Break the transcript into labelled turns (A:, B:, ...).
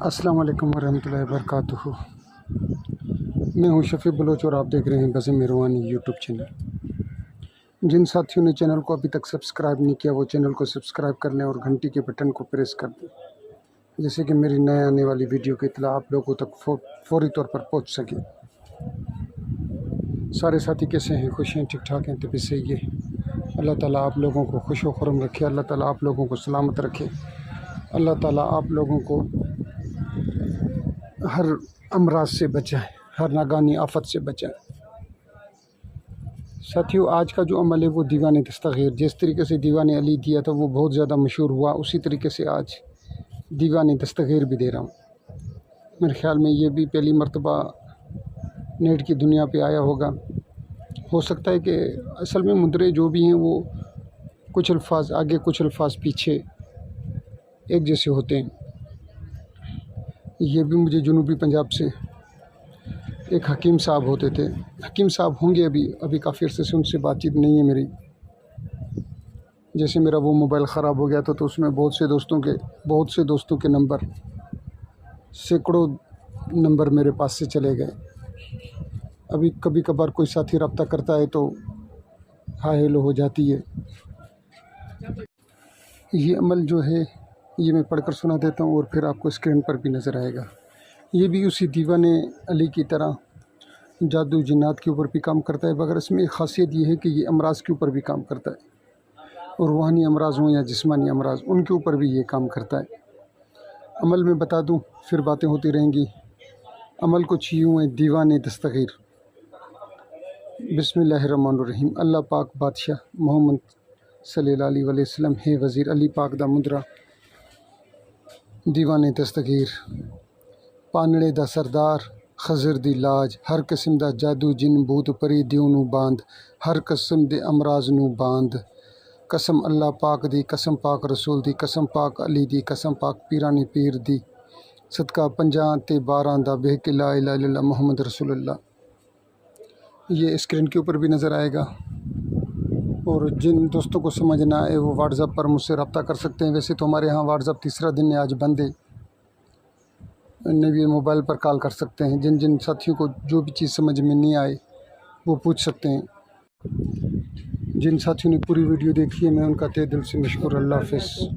A: अस्सलाम वालेकुम वरहमतुल्लाहि वबरकातुहू। मैं हूं शफी बलोच और आप देख रहे हैं बज़ मेहरबानी यूट्यूब चैनल। जिन साथियों ने चैनल को अभी तक सब्सक्राइब नहीं किया वो चैनल को सब्सक्राइब कर लें और घंटी के बटन को प्रेस कर दें, जैसे कि मेरी नए आने वाली वीडियो की इत्तला आप लोगों तक फौरी तौर पर पहुंच सके। सारे साथी कैसे हैं? खुश हैं, ठीक ठाक हैं? तभी सही है। अल्लाह ताला आप लोगों को खुश व खुर्म रखे, अल्लाह ताला आप लोगों को सलामत रखे, अल्लाह ताला आप लोगों को हर अमराज से बचाए, हर नागानी आफत से बचाए। साथियों, आज का जो अमल है वो दीवान दस्तगीर, जिस तरीके से दीवान अली दिया था वो बहुत ज़्यादा मशहूर हुआ, उसी तरीके से आज दीवान दस्तगीर भी दे रहा हूँ। मेरे ख़्याल में ये भी पहली मर्तबा नेट की दुनिया पे आया होगा। हो सकता है कि असल में मुद्रे जो भी हैं वो कुछ अल्फाज आगे कुछ अल्फाज पीछे एक जैसे होते हैं। ये भी मुझे जनूबी पंजाब से एक हकीम साहब होते थे, हकीम साहब होंगे अभी काफ़ी अरसे से उनसे बातचीत नहीं है मेरी। जैसे मेरा वो मोबाइल ख़राब हो गया था तो उसमें बहुत से दोस्तों के नंबर, सैकड़ों नंबर मेरे पास से चले गए। अभी कभी कभार कोई साथी रब्ता करता है तो हाय हेलो हो जाती है। ये अमल जो है ये मैं पढ़कर सुना देता हूँ और फिर आपको स्क्रीन पर भी नज़र आएगा। ये भी उसी दीवाने अली की तरह जादू जिन्नात के ऊपर भी काम करता है, मगर इसमें एक ख़ासियत ये है कि ये अमराज के ऊपर भी काम करता है, और रूहानी अमराज हों या जिस्मानी अमराज, उनके ऊपर भी ये काम करता है। अमल में बता दूँ फिर बातें होती रहेंगी। अमल कुछ यूँ है, दीवान दस्तगीर। बिस्मिल्लाहिर्रहमानिर्रहीम। अल्लाह पाक बादशाह मोहम्मद सल्लल्लाहु अलैहि वसल्लम है वज़ीर अली पाक दा मुद्रा दीवान दस्तगीर। पानड़े दा सरदार खज़र दी लाज, हर किस्म दा जादू जिन भूत परी दियों नू बांध, हर किस्म दे अमराज नू बांध। कसम अल्लाह पाक दी, कसम पाक रसूल दी, कसम पाक अली दी, कसम पाक पीरानी पीर दी, सदका 50 ते 12 दा बेहक ला इलाहा इल्लल्लाह मुहम्मद रसूलुल्लाह। ये स्क्रीन के ऊपर भी नज़र आएगा। और जिन दोस्तों को समझना है वो व्हाट्सएप पर मुझसे रब्ता कर सकते हैं। वैसे तो हमारे यहाँ व्हाट्सएप तीसरा दिन है, आज बंद है, नए मोबाइल पर कॉल कर सकते हैं। जिन साथियों को जो भी चीज़ समझ में नहीं आए वो पूछ सकते हैं। जिन साथियों ने पूरी वीडियो देखी है मैं उनका तहे दिल से मशकूर। अल्लाह हाफ़िज़।